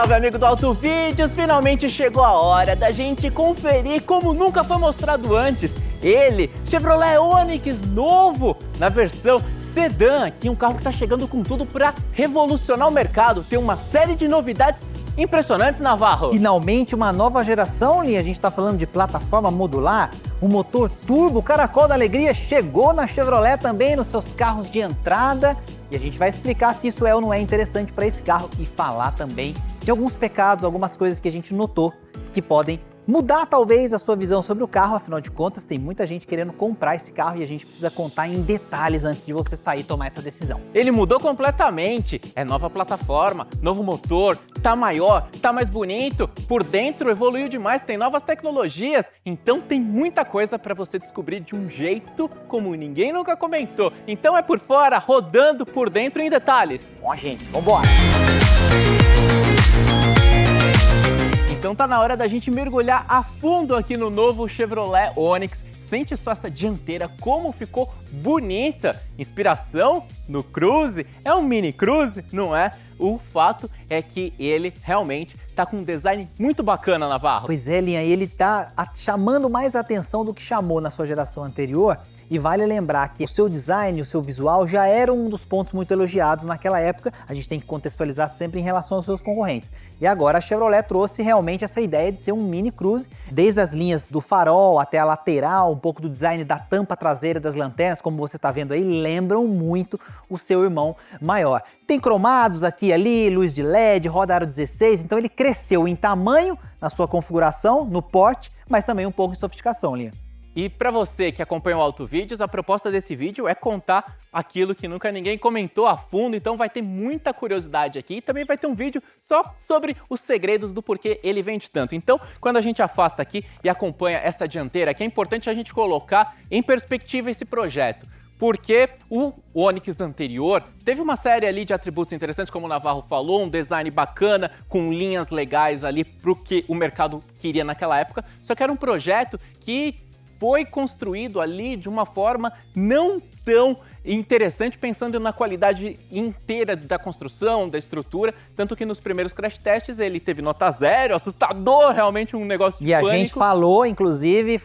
Salve, amigo do Auto Vídeos! Finalmente chegou a hora da gente conferir como nunca foi mostrado antes. Ele, Chevrolet Onix novo, na versão sedã, aqui um carro que está chegando com tudo para revolucionar o mercado. Tem uma série de novidades impressionantes, Navarro. Finalmente uma nova geração, Linha. A gente está falando de plataforma modular, um motor turbo. O Caracol da Alegria chegou na Chevrolet também nos seus carros de entrada. E a gente vai explicar se isso é ou não é interessante para esse carro e falar também de alguns pecados, algumas coisas que a gente notou que podem mudar talvez a sua visão sobre o carro. Afinal de contas, tem muita gente querendo comprar esse carro e a gente precisa contar em detalhes antes de você sair e tomar essa decisão. Ele mudou completamente, é nova plataforma, novo motor, tá maior, tá mais bonito, por dentro evoluiu demais, tem novas tecnologias, então tem muita coisa para você descobrir de um jeito como ninguém nunca comentou. Então é por fora, rodando por dentro em detalhes. Bom, gente, vambora! Então tá na hora da gente mergulhar a fundo aqui no novo Chevrolet Onix. Sente só essa dianteira, como ficou bonita. Inspiração no Cruze. É um mini Cruze, não é? O fato é que ele realmente tá com um design muito bacana, Navarro. Pois é, Linha, ele tá chamando mais atenção do que chamou na sua geração anterior. E vale lembrar que o seu design, o seu visual já era um dos pontos muito elogiados naquela época. A gente tem que contextualizar sempre em relação aos seus concorrentes. E agora a Chevrolet trouxe realmente essa ideia de ser um mini Cruze, desde as linhas do farol até a lateral, um pouco do design da tampa traseira das lanternas, como você está vendo aí, lembram muito o seu irmão maior. Tem cromados aqui e ali, luz de LED, roda aro 16, então ele cresceu em tamanho na sua configuração, no porte, mas também um pouco em sofisticação, Linha. E para você que acompanha o Auto Vídeos, a proposta desse vídeo é contar aquilo que nunca ninguém comentou a fundo, então vai ter muita curiosidade aqui e também vai ter um vídeo só sobre os segredos do porquê ele vende tanto. Então, quando a gente afasta aqui e acompanha essa dianteira aqui, é importante a gente colocar em perspectiva esse projeto. Porque o Onix anterior teve uma série ali de atributos interessantes, como o Navarro falou, um design bacana, com linhas legais ali para o que o mercado queria naquela época, só que era um projeto que foi construído ali de uma forma não tão interessante, pensando na qualidade inteira da construção, da estrutura, tanto que nos primeiros crash tests ele teve nota 0, assustador, realmente um negócio de pânico. E a gente falou, inclusive,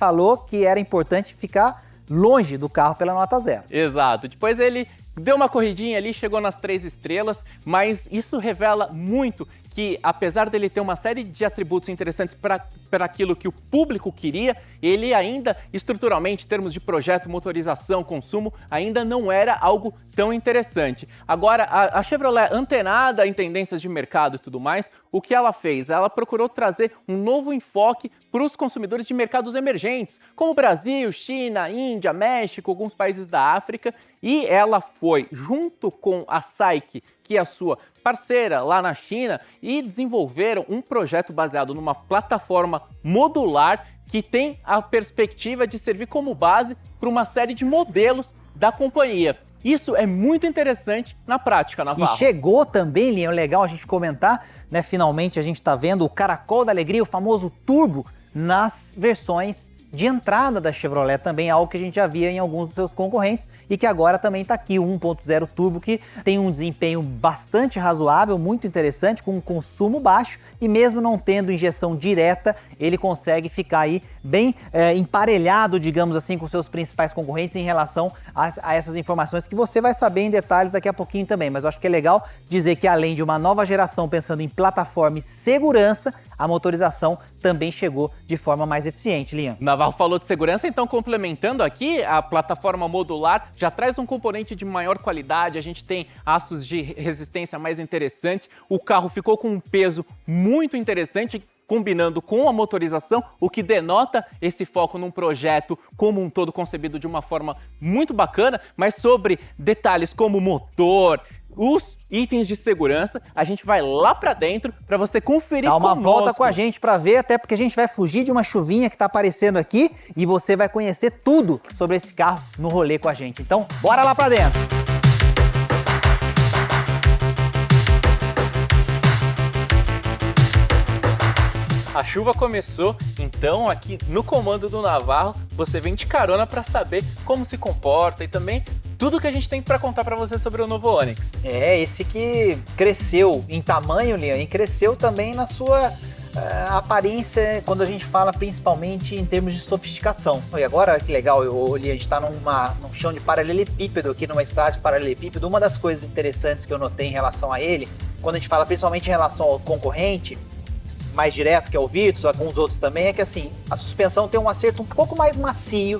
que era importante ficar longe do carro pela nota 0. Exato, depois ele deu uma corridinha ali, chegou nas 3 estrelas, mas isso revela muito que, apesar dele ter uma série de atributos interessantes para aquilo que o público queria, ele ainda, estruturalmente, em termos de projeto, motorização, consumo, ainda não era algo tão interessante. Agora, a Chevrolet, antenada em tendências de mercado e tudo mais, o que ela fez? Ela procurou trazer um novo enfoque para os consumidores de mercados emergentes, como Brasil, China, Índia, México, alguns países da África, e ela foi, junto com a SAIC, que é a sua parceira lá na China, e desenvolveram um projeto baseado numa plataforma modular que tem a perspectiva de servir como base para uma série de modelos da companhia. Isso é muito interessante na prática, Navarro. E chegou também, Linha, é legal a gente comentar, né? Finalmente a gente está vendo o Caracol da Alegria, o famoso turbo, nas versões de entrada da Chevrolet, também algo que a gente já via em alguns dos seus concorrentes e que agora também está aqui, o 1.0 turbo, que tem um desempenho bastante razoável, muito interessante, com um consumo baixo e mesmo não tendo injeção direta, ele consegue ficar aí bem emparelhado, digamos assim, com seus principais concorrentes em relação a essas informações que você vai saber em detalhes daqui a pouquinho também. Mas eu acho que é legal dizer que, além de uma nova geração pensando em plataforma e segurança, a motorização também chegou de forma mais eficiente, Linha. Navarro falou de segurança, então complementando aqui, a plataforma modular já traz um componente de maior qualidade, a gente tem aços de resistência mais interessante, o carro ficou com um peso muito interessante, combinando com a motorização, o que denota esse foco num projeto como um todo concebido de uma forma muito bacana, mas sobre detalhes como motor, os itens de segurança, a gente vai lá pra dentro pra você conferir conosco. Dá uma volta com a gente pra ver, até porque a gente vai fugir de uma chuvinha que tá aparecendo aqui e você vai conhecer tudo sobre esse carro no rolê com a gente. Então, bora lá pra dentro! A chuva começou, então aqui no comando do Navarro você vem de carona para saber como se comporta e também tudo que a gente tem para contar para você sobre o novo Onix. Esse que cresceu em tamanho, Lian, e cresceu também na sua aparência, quando a gente fala principalmente em termos de sofisticação. E agora, que legal, Lian, a gente está num chão de paralelepípedo, aqui numa estrada de paralelepípedo. Uma das coisas interessantes que eu notei em relação a ele, quando a gente fala principalmente em relação ao concorrente, mais direto, que é o Virtus, alguns outros também, é que assim, a suspensão tem um acerto um pouco mais macio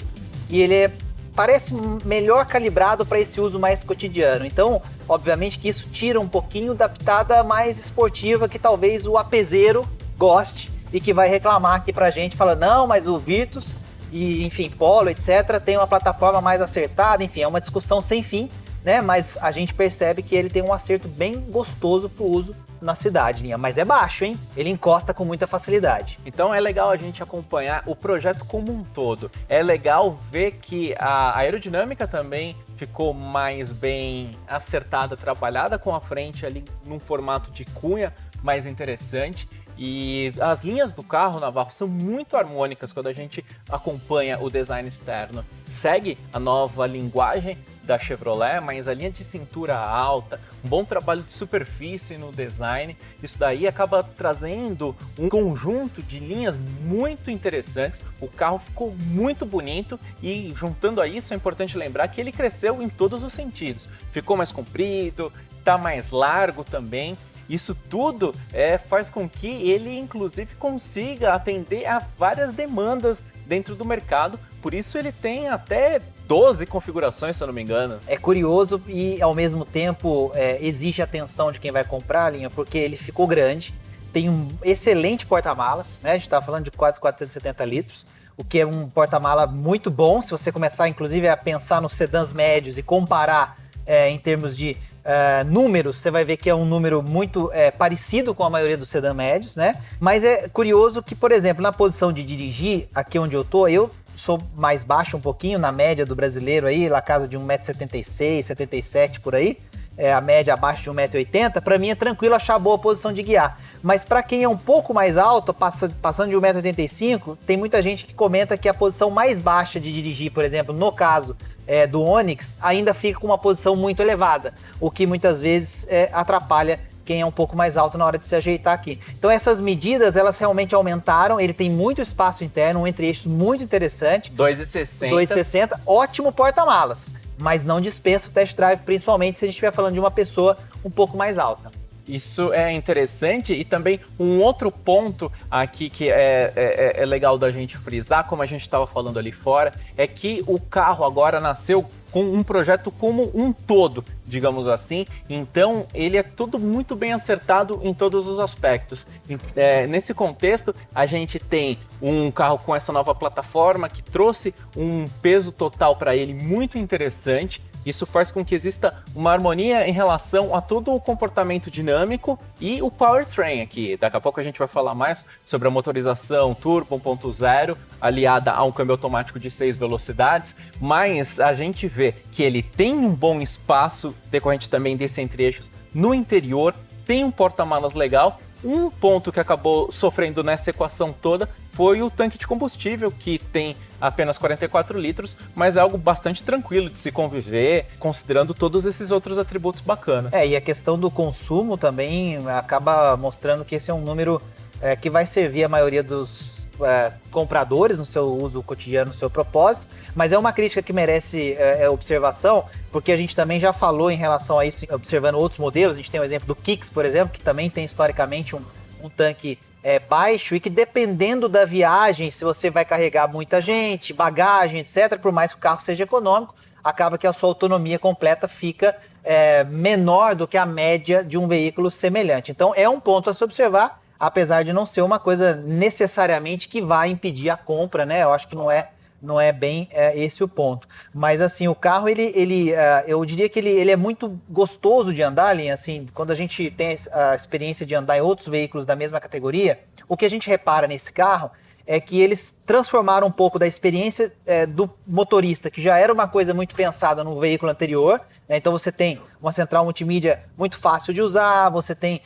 e ele parece melhor calibrado para esse uso mais cotidiano. Então, obviamente que isso tira um pouquinho da pitada mais esportiva que talvez o apezeiro goste e que vai reclamar aqui pra gente, fala, não, mas o Virtus e, enfim, Polo, etc., tem uma plataforma mais acertada, enfim, é uma discussão sem fim, né? Mas a gente percebe que ele tem um acerto bem gostoso pro uso na cidade, Linha, mas é baixo, hein? Ele encosta com muita facilidade. Então é legal a gente acompanhar o projeto como um todo. É legal ver que a aerodinâmica também ficou mais bem acertada, trabalhada com a frente ali num formato de cunha mais interessante. E as linhas do carro, Navarro, são muito harmônicas quando a gente acompanha o design externo. Segue a nova linguagem da Chevrolet, mas a linha de cintura alta, um bom trabalho de superfície no design, isso daí acaba trazendo um conjunto de linhas muito interessantes. O carro ficou muito bonito e, juntando a isso, é importante lembrar que ele cresceu em todos os sentidos. Ficou mais comprido, tá mais largo também. Isso tudo faz com que ele, inclusive, consiga atender a várias demandas dentro do mercado. Por isso ele tem até 12 configurações, se eu não me engano. É curioso e, ao mesmo tempo, exige atenção de quem vai comprar a linha, porque ele ficou grande, tem um excelente porta-malas, né? A gente está falando de quase 470 litros, o que é um porta-mala muito bom. Se você começar, inclusive, a pensar nos sedãs médios e comparar em termos de números, você vai ver que é um número muito parecido com a maioria dos sedãs médios, né? Mas é curioso que, por exemplo, na posição de dirigir, aqui onde eu tô, eu sou mais baixo um pouquinho, na média do brasileiro aí, na casa de 1,76m, 77 por aí, a média abaixo de 1,80m, pra mim é tranquilo achar boa posição de guiar. Mas pra quem é um pouco mais alto, passando de 1,85m, tem muita gente que comenta que a posição mais baixa de dirigir, por exemplo, no caso do Onix, ainda fica com uma posição muito elevada, o que muitas vezes atrapalha quem é um pouco mais alto na hora de se ajeitar aqui. Então essas medidas, elas realmente aumentaram, ele tem muito espaço interno, um entre-eixos muito interessante. 2,60, ótimo porta-malas, mas não dispensa o test drive, principalmente se a gente estiver falando de uma pessoa um pouco mais alta. Isso é interessante e também um outro ponto aqui que é legal da gente frisar, como a gente estava falando ali fora, é que o carro agora nasceu com um projeto como um todo, digamos assim. Então ele é tudo muito bem acertado em todos os aspectos. Nesse contexto, a gente tem um carro com essa nova plataforma que trouxe um peso total para ele muito interessante. Isso faz com que exista uma harmonia em relação a todo o comportamento dinâmico e o powertrain aqui. Daqui a pouco a gente vai falar mais sobre a motorização turbo 1.0 aliada a um câmbio automático de 6 velocidades, mas a gente vê que ele tem um bom espaço decorrente também desse entre-eixos no interior, tem um porta-malas legal. Um ponto que acabou sofrendo nessa equação toda foi o tanque de combustível, que tem apenas 44 litros, mas é algo bastante tranquilo de se conviver, considerando todos esses outros atributos bacanas. E a questão do consumo também acaba mostrando que esse é um número que vai servir a maioria dos compradores no seu uso cotidiano, no seu propósito, mas é uma crítica que merece observação, porque a gente também já falou em relação a isso, observando outros modelos. A gente tem o exemplo do Kicks, por exemplo, que também tem historicamente um tanque baixo e que, dependendo da viagem, se você vai carregar muita gente, bagagem, etc., por mais que o carro seja econômico, acaba que a sua autonomia completa fica menor do que a média de um veículo semelhante. Então é um ponto a se observar, apesar de não ser uma coisa necessariamente que vai impedir a compra, né? Eu acho que não é bem esse o ponto. Mas assim, o carro, eu diria que ele é muito gostoso de andar, Linha, assim, quando a gente tem a experiência de andar em outros veículos da mesma categoria, o que a gente repara nesse carro é que eles transformaram um pouco da experiência do motorista, que já era uma coisa muito pensada no veículo anterior, né? Então você tem uma central multimídia muito fácil de usar, você tem,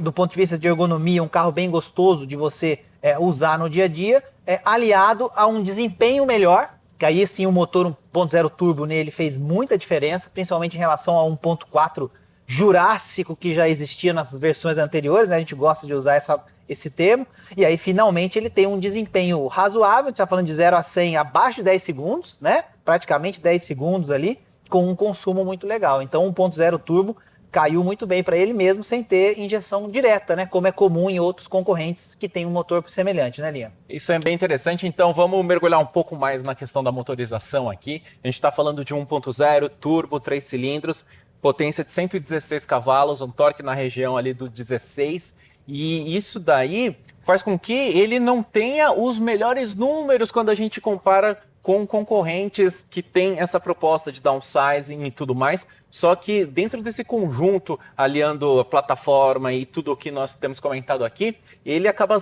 do ponto de vista de ergonomia, um carro bem gostoso de você usar no dia a dia, aliado a um desempenho melhor, que aí sim o motor 1.0 turbo nele fez muita diferença, principalmente em relação a 1.4 Jurássico que já existia nas versões anteriores, né? A gente gosta de usar esse termo, e aí finalmente ele tem um desempenho razoável, a gente está falando de 0 a 100 abaixo de 10 segundos, né? Praticamente 10 segundos ali, com um consumo muito legal. Então 1.0 turbo caiu muito bem para ele mesmo sem ter injeção direta, né? Como é comum em outros concorrentes que tem um motor semelhante, né, Liam? Isso é bem interessante, então vamos mergulhar um pouco mais na questão da motorização aqui. A gente está falando de 1.0 turbo, 3 cilindros, potência de 116 cavalos, um torque na região ali do 16, e isso daí faz com que ele não tenha os melhores números quando a gente compara com concorrentes que têm essa proposta de downsizing e tudo mais, só que dentro desse conjunto, aliando a plataforma e tudo o que nós temos comentado aqui, ele acaba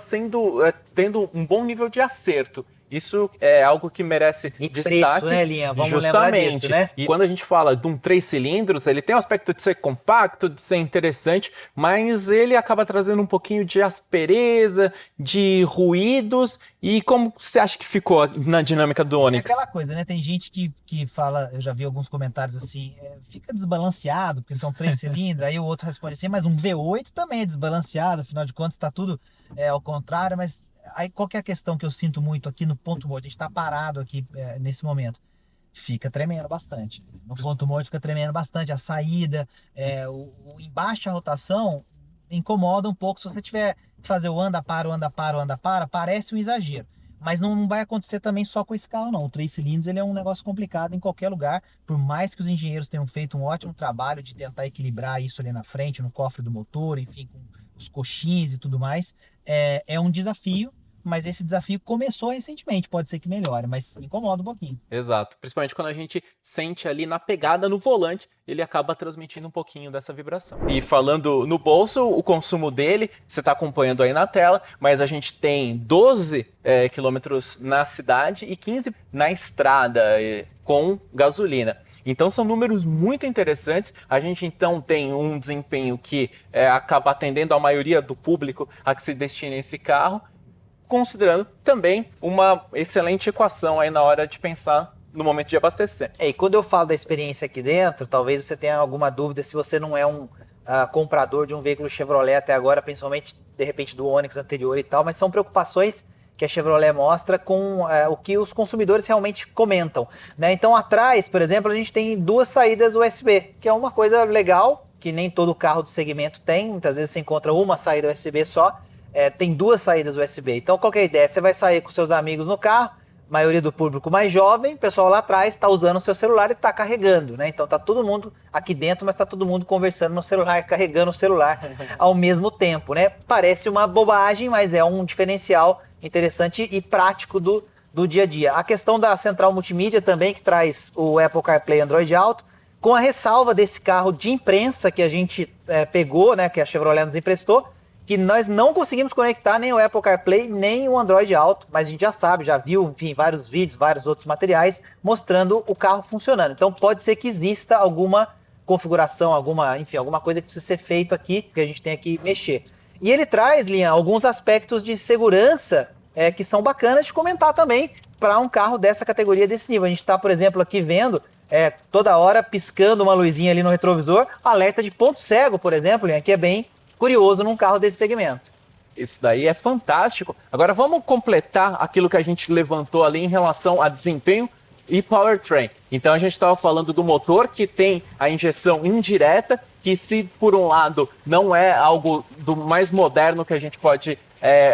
tendo um bom nível de acerto. Isso é algo que merece e destaque. Preço, né, Linha? Vamos lembrar disso, né? E quando a gente fala de um 3 cilindros, ele tem o aspecto de ser compacto, de ser interessante, mas ele acaba trazendo um pouquinho de aspereza, de ruídos. E como você acha que ficou na dinâmica do Onix? É aquela coisa, né? Tem gente que fala, eu já vi alguns comentários assim, fica desbalanceado, porque são 3 cilindros, aí o outro responde assim, mas um V8 também é desbalanceado, afinal de contas está tudo ao contrário, mas aí qual que é a questão que eu sinto muito aqui no ponto morto? A gente está parado aqui nesse momento. Fica tremendo bastante. No ponto morto fica tremendo bastante. A saída, o em baixa rotação incomoda um pouco. Se você tiver que fazer o anda-para, parece um exagero. Mas não vai acontecer também só com esse carro, não. O 3 cilindros ele é um negócio complicado em qualquer lugar. Por mais que os engenheiros tenham feito um ótimo trabalho de tentar equilibrar isso ali na frente, no cofre do motor, enfim, com os coxins e tudo mais, é um desafio. Mas esse desafio começou recentemente, pode ser que melhore, mas incomoda um pouquinho. Exato, principalmente quando a gente sente ali na pegada no volante, ele acaba transmitindo um pouquinho dessa vibração. E falando no bolso, o consumo dele, você está acompanhando aí na tela, mas a gente tem 12 quilômetros na cidade e 15 na estrada com gasolina. Então são números muito interessantes. A gente então tem um desempenho que acaba atendendo a maioria do público a que se destina esse carro, considerando também uma excelente equação aí na hora de pensar no momento de abastecer. E quando eu falo da experiência aqui dentro, talvez você tenha alguma dúvida se você não é um comprador de um veículo Chevrolet até agora, principalmente, de repente, do Onix anterior e tal, mas são preocupações que a Chevrolet mostra com o que os consumidores realmente comentam, né? Então, atrás, por exemplo, a gente tem 2 saídas USB, que é uma coisa legal, que nem todo carro do segmento tem. Muitas vezes você encontra uma saída USB só, tem 2 saídas USB. Então, qual que é a ideia? Você vai sair com seus amigos no carro, maioria do público mais jovem, o pessoal lá atrás está usando o seu celular e está carregando, né? Então, tá todo mundo aqui dentro, mas está todo mundo conversando no celular, carregando o celular ao mesmo tempo, né? Parece uma bobagem, mas é um diferencial interessante e prático do dia a dia. A questão da central multimídia também, que traz o Apple CarPlay Android Auto, com a ressalva desse carro de imprensa que a gente pegou, né? Que a Chevrolet nos emprestou, que nós não conseguimos conectar nem o Apple CarPlay, nem o Android Auto, mas a gente já sabe, já viu, enfim, vários vídeos, vários outros materiais mostrando o carro funcionando. Então pode ser que exista alguma configuração, alguma coisa que precisa ser feito aqui, que a gente tem que mexer. E ele traz, Lian, alguns aspectos de segurança que são bacanas de comentar também para um carro dessa categoria, desse nível. A gente está, por exemplo, aqui vendo toda hora piscando uma luzinha ali no retrovisor, alerta de ponto cego, por exemplo, Lian, que é bem curioso num carro desse segmento. Isso daí é fantástico. Agora vamos completar aquilo que a gente levantou ali em relação a desempenho e powertrain. Então a gente estava falando do motor que tem a injeção indireta, que se por um lado não é algo do mais moderno que a gente pode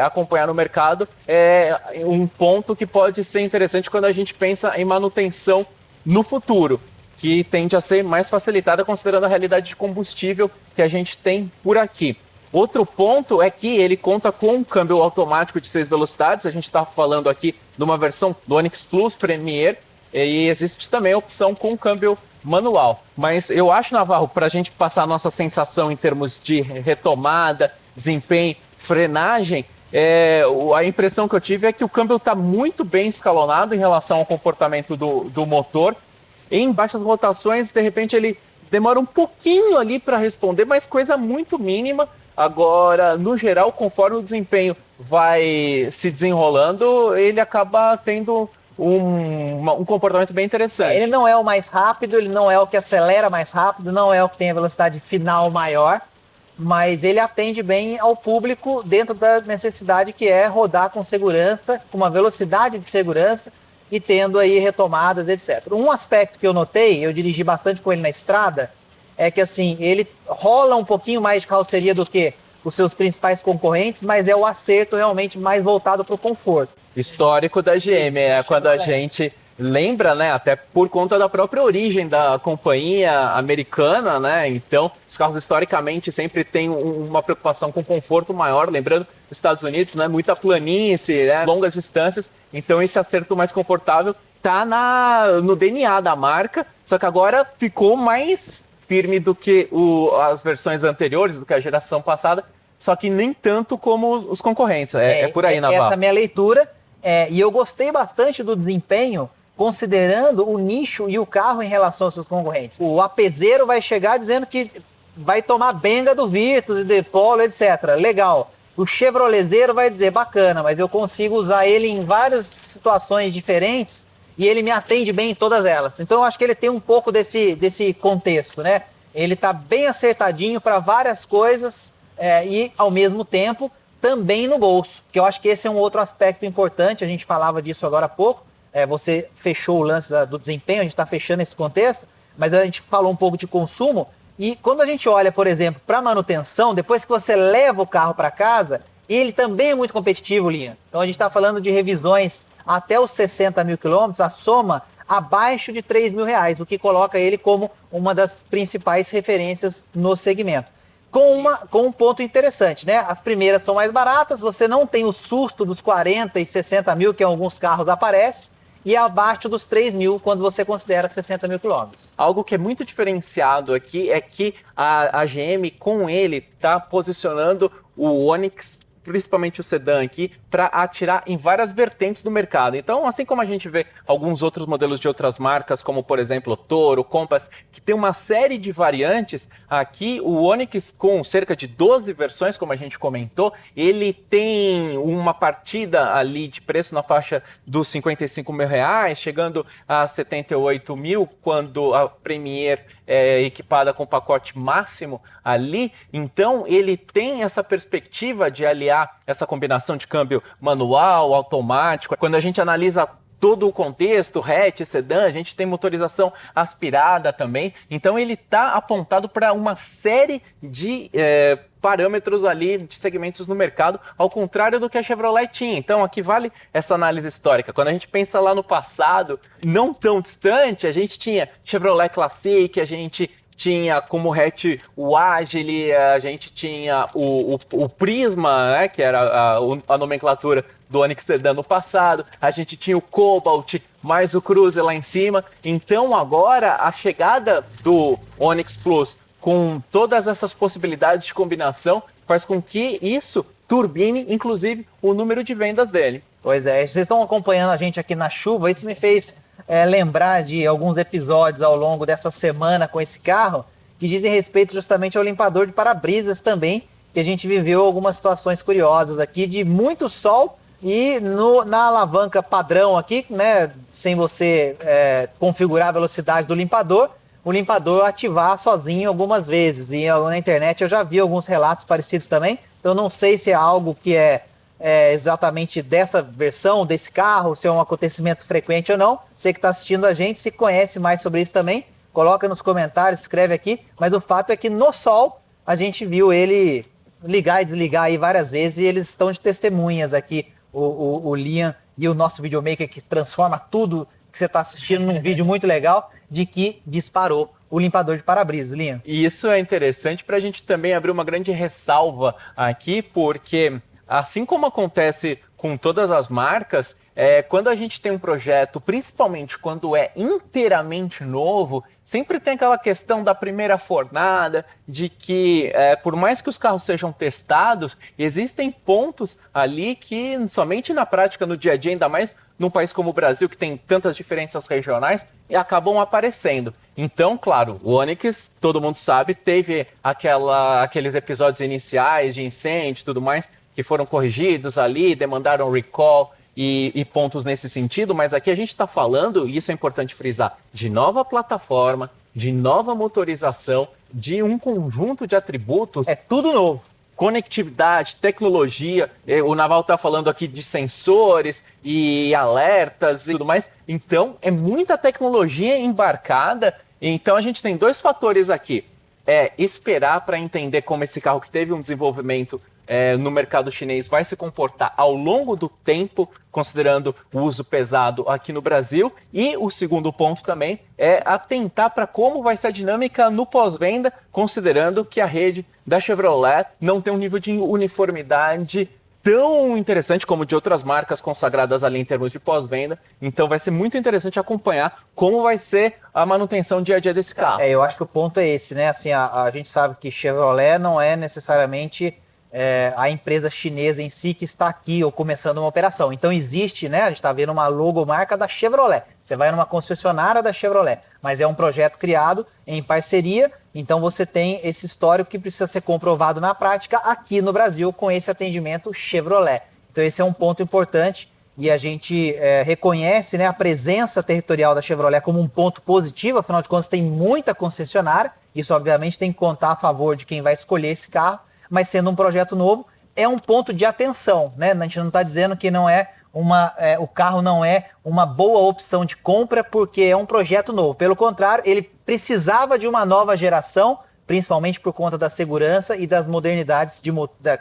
acompanhar no mercado, é um ponto que pode ser interessante quando a gente pensa em manutenção no futuro, que tende a ser mais facilitada considerando a realidade de combustível que a gente tem por aqui. Outro ponto é que ele conta com um câmbio automático de 6 velocidades, a gente está falando aqui de uma versão do Onix Plus Premier, e existe também a opção com câmbio manual. Mas eu acho, Navarro, para a gente passar a nossa sensação em termos de retomada, desempenho, frenagem, a impressão que eu tive é que o câmbio está muito bem escalonado em relação ao comportamento do motor. Em baixas rotações, de repente, ele demora um pouquinho ali para responder, mas coisa muito mínima. Agora, no geral, conforme o desempenho vai se desenrolando, ele acaba tendo um comportamento bem interessante. Ele não é o mais rápido, ele não é o que acelera mais rápido, não é o que tem a velocidade final maior, mas ele atende bem ao público dentro da necessidade que é rodar com segurança, com uma velocidade de segurança e tendo aí retomadas, etc. Um aspecto que eu notei, eu dirigi bastante com ele na estrada, é que assim, ele rola um pouquinho mais de carroceria do que os seus principais concorrentes, mas é o acerto realmente mais voltado para o conforto. Histórico da GM, quando a gente lembra, né, até por conta da própria origem da companhia americana, né, então os carros historicamente sempre têm uma preocupação com conforto maior, lembrando, os Estados Unidos, né, muita planície, né, longas distâncias, então esse acerto mais confortável tá no DNA da marca, só que agora ficou mais firme do que as versões anteriores, do que a geração passada, só que nem tanto como os concorrentes, é por aí, Navarro. Essa é a minha leitura, e eu gostei bastante do desempenho, considerando o nicho e o carro em relação aos seus concorrentes. O APZero vai chegar dizendo que vai tomar benga do Virtus e do Polo, etc. Legal. O Chevroletzero vai dizer, bacana, mas eu consigo usar ele em várias situações diferentes e ele me atende bem em todas elas. Então eu acho que ele tem um pouco desse contexto, né? Ele está bem acertadinho para várias coisas e, ao mesmo tempo, também no bolso. Que eu acho que esse é um outro aspecto importante, a gente falava disso agora há pouco. Você fechou o lance do desempenho, a gente está fechando esse contexto, mas a gente falou um pouco de consumo. E quando a gente olha, por exemplo, para manutenção, depois que você leva o carro para casa, ele também é muito competitivo, Linha. Então a gente está falando de revisões até os 60 mil quilômetros, a soma abaixo de R$3.000, o que coloca ele como uma das principais referências no segmento. Com um ponto interessante, né? As primeiras são mais baratas, você não tem o susto dos 40 e 60 mil que em alguns carros aparece, e abaixo dos 3 mil quando você considera 60 mil quilômetros. Algo que é muito diferenciado aqui é que a GM, com ele, está posicionando o Onix, principalmente o sedã aqui, para atirar em várias vertentes do mercado. Então, assim como a gente vê alguns outros modelos de outras marcas, como por exemplo o Toro, o Compass, que tem uma série de variantes, aqui o Onix, com cerca de 12 versões, como a gente comentou, ele tem uma partida ali de preço na faixa dos R$55.000, chegando a 78 mil, quando a Premier é equipada com pacote máximo ali. Então, ele tem essa perspectiva de aliar essa combinação de câmbio manual, automático. Quando a gente analisa todo o contexto, hatch, sedã, a gente tem motorização aspirada também. Então ele está apontado para uma série de parâmetros ali, de segmentos no mercado, ao contrário do que a Chevrolet tinha. Então aqui vale essa análise histórica. Quando a gente pensa lá no passado, não tão distante, a gente tinha Chevrolet Classic, a gente tinha como hatch o Agile, a gente tinha o Prisma, né, que era a nomenclatura do Onix Sedan no passado, a gente tinha o Cobalt, mais o Cruze lá em cima. Então agora a chegada do Onix Plus com todas essas possibilidades de combinação faz com que isso turbine, inclusive, o número de vendas dele. Pois é, vocês estão acompanhando a gente aqui na chuva, isso me fez lembrar de alguns episódios ao longo dessa semana com esse carro, que dizem respeito justamente ao limpador de para-brisas também, que a gente viveu algumas situações curiosas aqui de muito sol e na alavanca padrão aqui, né, sem você configurar a velocidade do limpador, o limpador ativar sozinho algumas vezes. E na internet eu já vi alguns relatos parecidos também, então não sei se é algo que é exatamente dessa versão, desse carro, se é um acontecimento frequente ou não. Você que está assistindo a gente, se conhece mais sobre isso também, coloca nos comentários, escreve aqui. Mas o fato é que no sol a gente viu ele ligar e desligar aí várias vezes e eles estão de testemunhas aqui, o Liam e o nosso videomaker que transforma tudo que você está assistindo num vídeo muito legal de que disparou o limpador de para-brisas, Liam. E isso é interessante para a gente também abrir uma grande ressalva aqui, porque assim como acontece com todas as marcas, quando a gente tem um projeto, principalmente quando é inteiramente novo, sempre tem aquela questão da primeira fornada, de que por mais que os carros sejam testados, existem pontos ali que somente na prática, no dia a dia, ainda mais num país como o Brasil, que tem tantas diferenças regionais, acabam aparecendo. Então, claro, o Onix, todo mundo sabe, teve aqueles episódios iniciais de incêndio e tudo mais, que foram corrigidos ali, demandaram recall e pontos nesse sentido, mas aqui a gente está falando, e isso é importante frisar, de nova plataforma, de nova motorização, de um conjunto de atributos. É tudo novo. Conectividade, tecnologia, o Naval está falando aqui de sensores e alertas e tudo mais. Então, é muita tecnologia embarcada. Então, a gente tem dois fatores aqui. Esperar para entender como esse carro que teve um desenvolvimento no mercado chinês vai se comportar ao longo do tempo, considerando o uso pesado aqui no Brasil. E o segundo ponto também é atentar para como vai ser a dinâmica no pós-venda, considerando que a rede da Chevrolet não tem um nível de uniformidade tão interessante como de outras marcas consagradas ali em termos de pós-venda. Então vai ser muito interessante acompanhar como vai ser a manutenção dia a dia desse carro. Eu acho que o ponto é esse, né? Assim, a gente sabe que Chevrolet não é necessariamente a empresa chinesa em si que está aqui ou começando uma operação. Então existe, né? A gente está vendo uma logomarca da Chevrolet. Você vai numa concessionária da Chevrolet, mas é um projeto criado em parceria. Então você tem esse histórico que precisa ser comprovado na prática aqui no Brasil com esse atendimento Chevrolet. Então esse é um ponto importante e a gente reconhece, né, a presença territorial da Chevrolet como um ponto positivo. Afinal de contas tem muita concessionária. Isso obviamente tem que contar a favor de quem vai escolher esse carro. Mas sendo um projeto novo, é um ponto de atenção, né? A gente não está dizendo que não o carro não é uma boa opção de compra porque é um projeto novo. Pelo contrário, ele precisava de uma nova geração, principalmente por conta da segurança e das modernidades,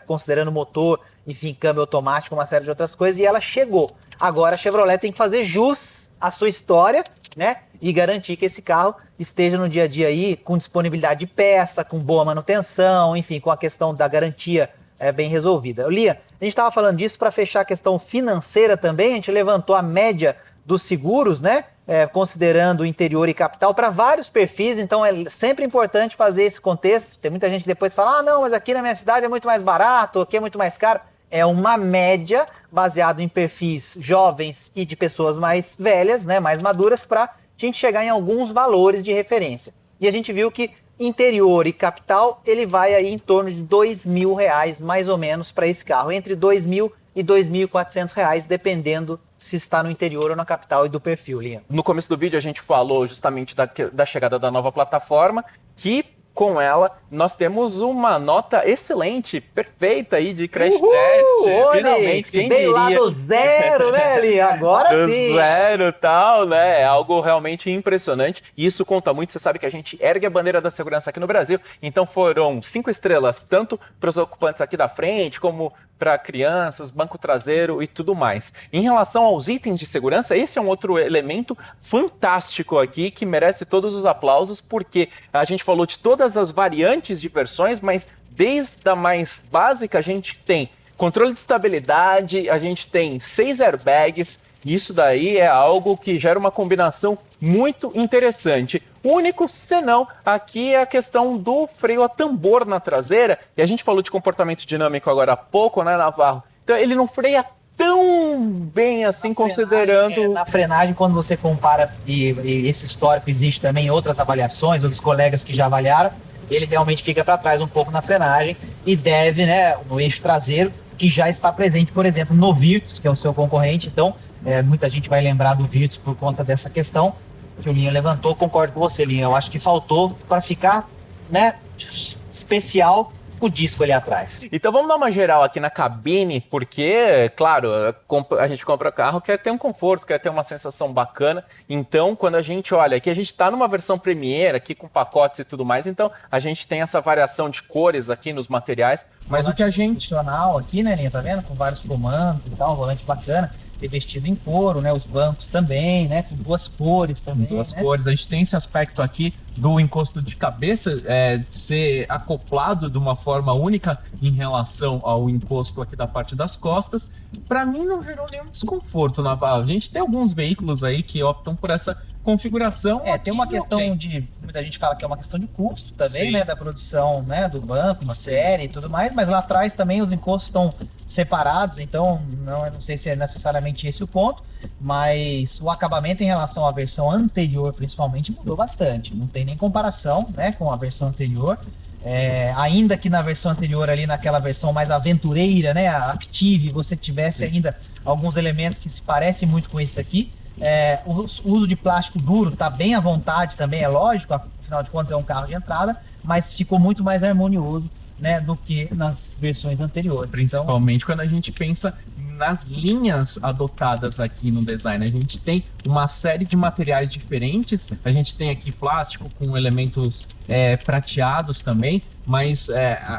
considerando motor, enfim, câmbio automático, uma série de outras coisas, e ela chegou. Agora a Chevrolet tem que fazer jus à sua história, né? E garantir que esse carro esteja no dia a dia aí com disponibilidade de peça, com boa manutenção, enfim, com a questão da garantia bem resolvida. Lian, a gente estava falando disso para fechar a questão financeira também, a gente levantou a média dos seguros, né? Considerando o interior e capital para vários perfis, então é sempre importante fazer esse contexto. Tem muita gente que depois fala, não, mas aqui na minha cidade é muito mais barato, aqui é muito mais caro. É uma média baseada em perfis jovens e de pessoas mais velhas, né, mais maduras, para a gente chegar em alguns valores de referência. E a gente viu que interior e capital, ele vai aí em torno de R$2.000, mais ou menos, para esse carro. Entre R$2.000 e R$2.400, dependendo se está no interior ou na capital e do perfil, Lian. No começo do vídeo a gente falou justamente da chegada da nova plataforma, que com ela nós temos uma nota excelente, perfeita aí de crash test. Finalmente, quem veio lá do zero, né, Lian? Agora sim. Do zero e tal, né? É algo realmente impressionante. E isso conta muito. Você sabe que a gente ergue a bandeira da segurança aqui no Brasil. Então foram 5 estrelas, tanto para os ocupantes aqui da frente, como para crianças, banco traseiro e tudo mais. Em relação aos itens de segurança, esse é um outro elemento fantástico aqui que merece todos os aplausos, porque a gente falou de todas as variantes de versões, mas desde a mais básica a gente tem controle de estabilidade, a gente tem 6 airbags. Isso daí é algo que gera uma combinação muito interessante. O único senão aqui é a questão do freio a tambor na traseira. E a gente falou de comportamento dinâmico agora há pouco, né, Navarro? Então ele não freia tão bem assim, considerando... Na frenagem, quando você compara, e esse histórico existe também em outras avaliações, outros colegas que já avaliaram, ele realmente fica para trás um pouco na frenagem e deve, né, no eixo traseiro, que já está presente, por exemplo, no Virtus, que é o seu concorrente. Então, muita gente vai lembrar do Virtus por conta dessa questão que o Lian levantou. Concordo com você, Lian. Eu acho que faltou para ficar, né, especial o disco ali atrás. Então vamos dar uma geral aqui na cabine, porque, claro, a gente compra carro, quer ter um conforto, quer ter uma sensação bacana. Então, quando a gente olha aqui, a gente está numa versão Premier, aqui com pacotes e tudo mais, então a gente tem essa variação de cores aqui nos materiais. Mas o que a gente... Funcional aqui, né, Linha? Tá vendo? Com vários comandos e tal, um volante bacana. Revestido em couro, né? Os bancos também, né? Com duas cores também. Duas cores. A gente tem esse aspecto aqui do encosto de cabeça ser acoplado de uma forma única em relação ao encosto aqui da parte das costas. Para mim não gerou nenhum desconforto, Navarro. A gente tem alguns veículos aí que optam por essa configuração. Tem uma questão de... Muita gente fala que é uma questão de custo também, sim, né? Da produção, né? Do banco, em série e tudo mais. Mas lá atrás também os encostos estão separados. Então, eu não sei se é necessariamente esse o ponto. Mas o acabamento em relação à versão anterior, principalmente, mudou bastante. Não tem nem comparação, né? Com a versão anterior. Ainda que na versão anterior ali, naquela versão mais aventureira, né? A Active, você tivesse ainda alguns elementos que se parecem muito com esse daqui. O uso de plástico duro está bem à vontade também, é lógico, afinal de contas é um carro de entrada, mas ficou muito mais harmonioso, né, do que nas versões anteriores. Principalmente quando a gente pensa nas linhas adotadas aqui no design. A gente tem uma série de materiais diferentes, a gente tem aqui plástico com elementos prateados também, mas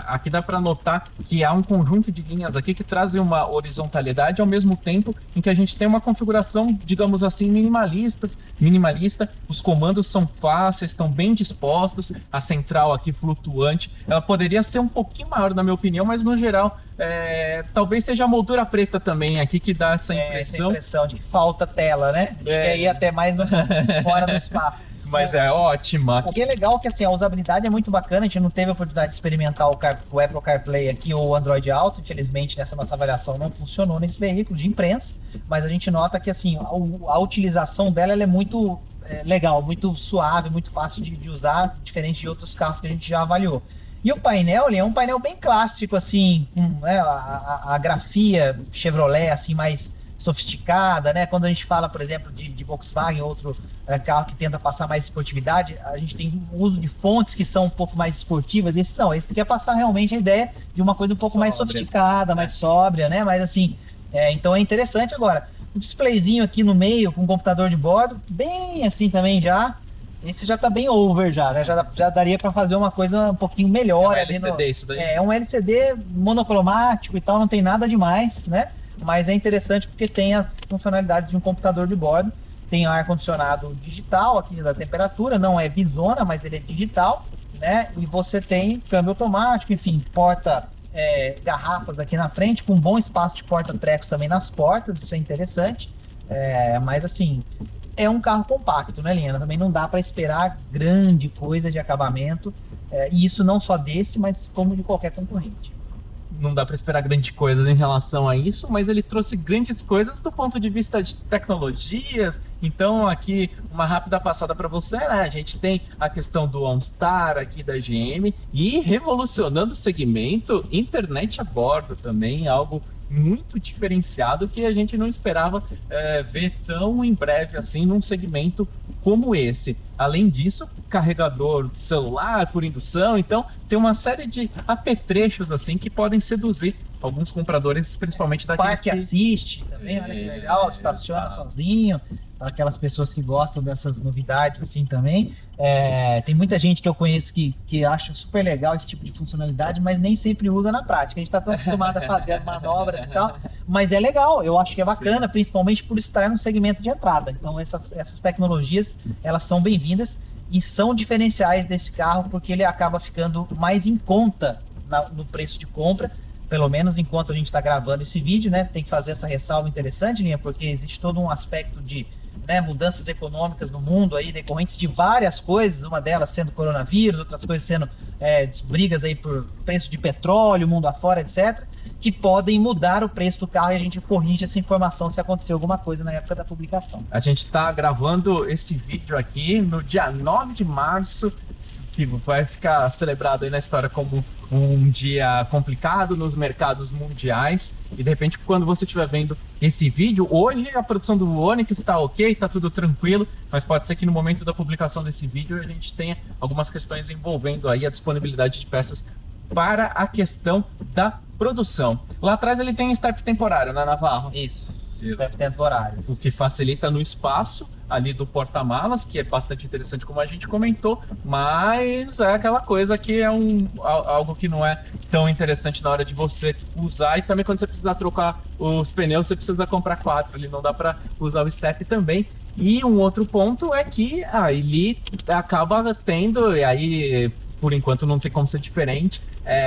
aqui dá para notar que há um conjunto de linhas aqui que trazem uma horizontalidade ao mesmo tempo em que a gente tem uma configuração, digamos assim, minimalista. Os comandos são fáceis, estão bem dispostos, a central aqui flutuante, ela poderia ser um pouquinho maior na minha opinião, mas no geral talvez seja a moldura preta também aqui que dá essa impressão. Essa impressão de que falta tela, né? A gente quer ir até mais fora do espaço. Mas é ótima. O que é legal é que assim, a usabilidade é muito bacana. A gente não teve a oportunidade de experimentar o Apple CarPlay aqui ou o Android Auto. Infelizmente, nessa nossa avaliação não funcionou nesse veículo de imprensa. Mas a gente nota que assim, a utilização dela ela é muito legal, muito suave, muito fácil de usar, diferente de outros carros que a gente já avaliou. E o painel, ele é um painel bem clássico, assim, a grafia Chevrolet, assim, mais sofisticada, né? Quando a gente fala, por exemplo, de Volkswagen, outro carro que tenta passar mais esportividade, a gente tem o uso de fontes que são um pouco mais esportivas. Esse quer passar realmente a ideia de uma coisa um pouco mais sofisticada, mais sóbria, né? Mas assim, então é interessante. Agora, o displayzinho aqui no meio, com o computador de bordo, bem assim também já. Esse já tá bem over já, né? Já daria para fazer uma coisa um pouquinho melhor. É um LCD isso daí? É um LCD monocromático e tal, não tem nada demais, né? Mas é interessante porque tem as funcionalidades de um computador de bordo. Tem ar-condicionado digital aqui da temperatura, não é bisona, mas ele é digital, né? E você tem câmbio automático, enfim, porta garrafas aqui na frente, com um bom espaço de porta-trecos também nas portas, isso é interessante. Mas assim, é um carro compacto, né, Liana? Também não dá para esperar grande coisa de acabamento, e isso não só desse, mas como de qualquer concorrente. Não dá para esperar grande coisa em relação a isso, mas ele trouxe grandes coisas do ponto de vista de tecnologias. Então aqui uma rápida passada para você, né? A gente tem a questão do OnStar aqui da GM e revolucionando o segmento, internet a bordo também, algo muito diferenciado que a gente não esperava ver tão em breve assim num segmento como esse. Além disso, carregador celular por indução, então tem uma série de apetrechos assim que podem seduzir alguns compradores, principalmente daqueles Parque assiste também, olha que legal, estaciona sozinho, para aquelas pessoas que gostam dessas novidades assim também. Tem muita gente que eu conheço que acha super legal esse tipo de funcionalidade, mas nem sempre usa na prática. A gente está tão acostumado a fazer as manobras e tal, mas é legal, eu acho que é bacana, sim, principalmente por estar no segmento de entrada. Então essas tecnologias, elas são bem-vindas e são diferenciais desse carro, porque ele acaba ficando mais em conta no preço de compra, pelo menos enquanto a gente está gravando esse vídeo, né? Tem que fazer essa ressalva interessante, Linha, porque existe todo um aspecto de mudanças econômicas no mundo aí, decorrentes de várias coisas, uma delas sendo coronavírus, outras coisas sendo brigas aí por preço de petróleo, mundo afora, etc., que podem mudar o preço do carro, e a gente corrige essa informação se acontecer alguma coisa na época da publicação. A gente está gravando esse vídeo aqui no dia 9 de março, que vai ficar celebrado aí na história como um dia complicado nos mercados mundiais. E de repente, quando você estiver vendo esse vídeo, hoje a produção do Onix está ok, está tudo tranquilo, mas pode ser que no momento da publicação desse vídeo a gente tenha algumas questões envolvendo aí a disponibilidade de peças para a questão da produção. Lá atrás ele tem step temporário, né, Navarro? Isso. Step temporário. O que facilita no espaço ali do porta-malas, que é bastante interessante, como a gente comentou, mas é aquela coisa que é algo que não é tão interessante na hora de você usar, e também quando você precisar trocar os pneus, você precisa comprar 4, ali não dá para usar o step também. E um outro ponto é que ele acaba tendo, e aí por enquanto não tem como ser diferente,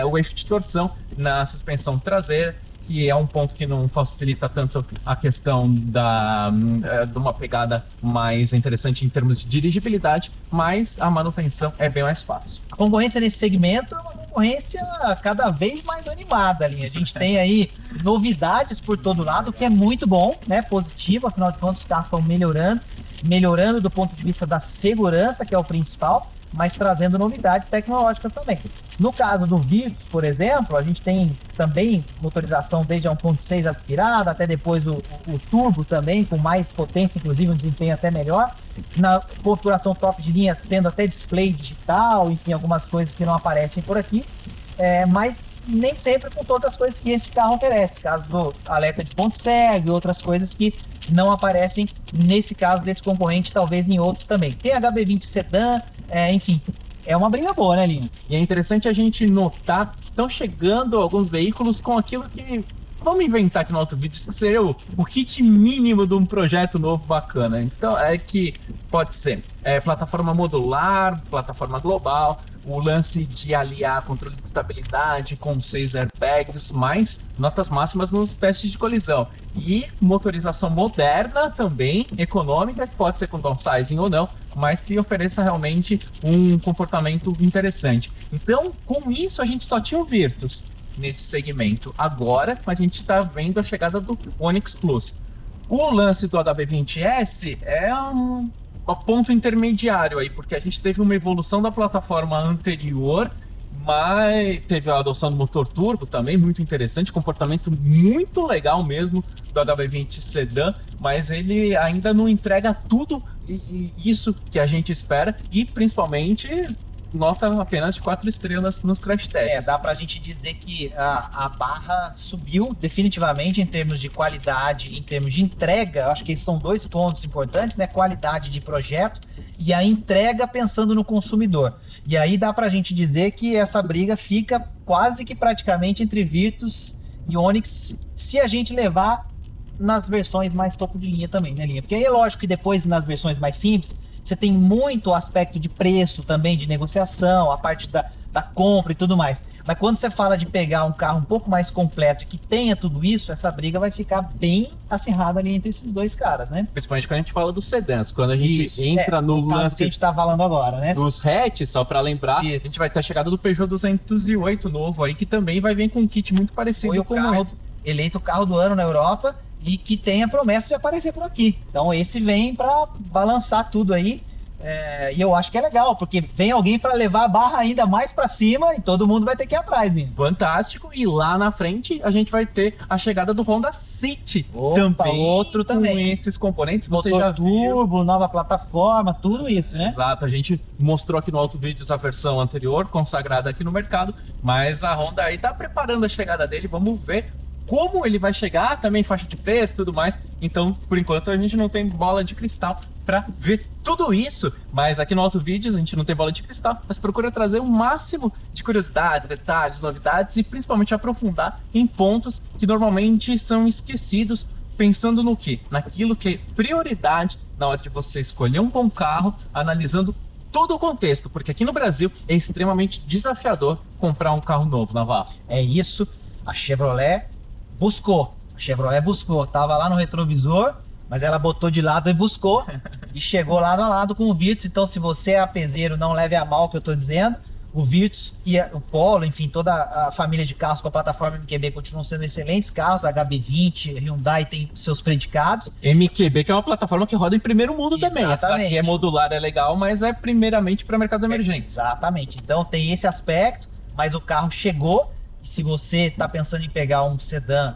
o eixo de torção na suspensão traseira, que é um ponto que não facilita tanto a questão de uma pegada mais interessante em termos de dirigibilidade, mas a manutenção é bem mais fácil. A concorrência nesse segmento é uma concorrência cada vez mais animada, Linha. A gente tem aí novidades por todo lado, o que é muito bom, né? Positivo, afinal de contas os carros estão melhorando do ponto de vista da segurança, que é o principal. mas trazendo novidades tecnológicas também. No caso do Virtus, por exemplo, a gente tem também motorização desde a 1.6 aspirada, até depois o turbo também, com mais potência, inclusive um desempenho até melhor. Na configuração top de linha, tendo até display digital, enfim, algumas coisas que não aparecem por aqui. Mas nem sempre com todas as coisas que esse carro oferece. Caso do alerta de ponto cego e outras coisas que não aparecem nesse caso desse concorrente, talvez em outros também. Tem HB20 Sedan, enfim, é uma briga boa, né, Linho? E é interessante a gente notar que estão chegando alguns veículos com aquilo que vamos inventar aqui no AutoVídeos, que seria o kit mínimo de um projeto novo bacana. Então é que pode ser plataforma modular, plataforma global, o lance de aliar controle de estabilidade com 6 airbags, mais notas máximas nos testes de colisão. E motorização moderna também, econômica, que pode ser com downsizing ou não, mas que ofereça realmente um comportamento interessante. Então, com isso, a gente só tinha o Virtus nesse segmento. Agora, a gente está vendo a chegada do Onix Plus. O lance do HB20S é um ponto intermediário aí, porque a gente teve uma evolução da plataforma anterior, mas teve a adoção do motor turbo também, muito interessante, comportamento muito legal mesmo do HB20 Sedan, mas ele ainda não entrega tudo isso que a gente espera e principalmente nota apenas de 4 estrelas nos crash tests. Dá pra gente dizer que a barra subiu definitivamente em termos de qualidade, em termos de entrega. Acho que esses são 2 pontos importantes, né? Qualidade de projeto e a entrega pensando no consumidor. E aí dá pra gente dizer que essa briga fica quase que praticamente entre Virtus e Onix, se a gente levar nas versões mais topo de linha também, né, Linha? Porque aí é lógico que depois nas versões mais simples você tem muito aspecto de preço também, de negociação, a parte da compra e tudo mais. Mas quando você fala de pegar um carro um pouco mais completo e que tenha tudo isso, essa briga vai ficar bem acirrada ali entre esses 2 caras, né? Principalmente quando a gente fala dos sedãs, quando a gente entra no lance que a gente tá falando agora, né? Dos hatches, só para lembrar, a gente vai ter a chegada do Peugeot 208 novo aí, que também vai vir com um kit muito parecido com o carro eleito o carro do ano na Europa e que tem a promessa de aparecer por aqui. Então esse vem para balançar tudo aí. E eu acho que é legal, porque vem alguém para levar a barra ainda mais para cima e todo mundo vai ter que ir atrás, né? Fantástico. E lá na frente a gente vai ter a chegada do Honda City. Outro também. Com esses componentes, você motor já viu. turbo, nova plataforma, tudo isso, né? Exato, a gente mostrou aqui no AutoVídeos a versão anterior, consagrada aqui no mercado, mas a Honda aí tá preparando a chegada dele, vamos ver como ele vai chegar, também faixa de preço e tudo mais. Então, por enquanto, a gente não tem bola de cristal para ver tudo isso, mas aqui no AutoVídeos a gente não tem bola de cristal, mas procura trazer o máximo de curiosidades, detalhes, novidades e principalmente aprofundar em pontos que normalmente são esquecidos, pensando no quê? Naquilo que é prioridade na hora de você escolher um bom carro, analisando todo o contexto, porque aqui no Brasil é extremamente desafiador comprar um carro novo, Navarro. É isso, a Chevrolet buscou, tava lá no retrovisor, mas ela botou de lado e buscou e chegou lado a lado com o Virtus. Então, se você é apezeiro, não leve a mal o que eu tô dizendo. O Virtus e o Polo, enfim, toda a família de carros com a plataforma MQB continuam sendo excelentes carros. A HB20, Hyundai tem seus predicados. MQB, que é uma plataforma que roda em primeiro mundo também. Exatamente. Essa aqui é modular, é legal, mas é primeiramente para mercados emergentes. Exatamente. Então, tem esse aspecto, mas o carro chegou. E se você está pensando em pegar um sedã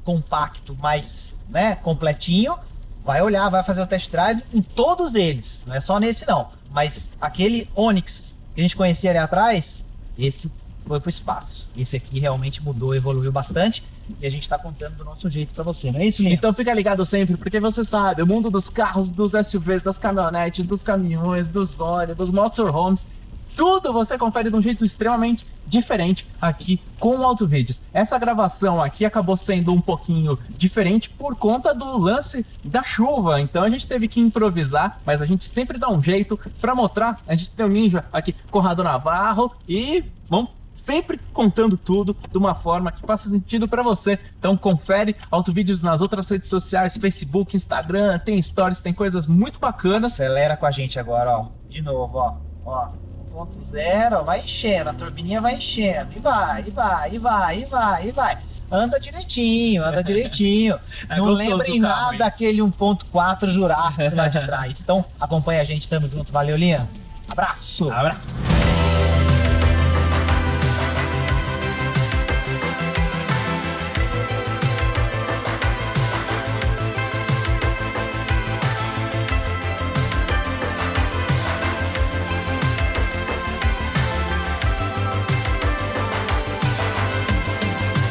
compacto, mais completinho, vai olhar, vai fazer o test drive em todos eles. Não é só nesse não. Mas aquele Onix que a gente conhecia ali atrás, esse foi pro espaço. Esse aqui realmente mudou, evoluiu bastante. E a gente está contando do nosso jeito para você, não é isso, Linha? Então fica ligado sempre, porque você sabe, o mundo dos carros, dos SUVs, das caminhonetes, dos caminhões, dos Ônibus, dos motorhomes, tudo você confere de um jeito extremamente diferente aqui com o AutoVídeos. Essa gravação aqui acabou sendo um pouquinho diferente por conta do lance da chuva, então a gente teve que improvisar, mas a gente sempre dá um jeito para mostrar. A gente tem o Ninja aqui, Conrado Navarro, e vamos sempre contando tudo de uma forma que faça sentido para você. Então confere AutoVídeos nas outras redes sociais, Facebook, Instagram, tem stories, tem coisas muito bacanas. Acelera com a gente agora, ó. De novo, ó. 1.0, vai enchendo, a turbininha vai enchendo, e vai. Anda direitinho. Não lembra em nada aquele 1.4 Jurássico lá de trás. Então, acompanha a gente, tamo junto. Valeu, Linha. Abraço!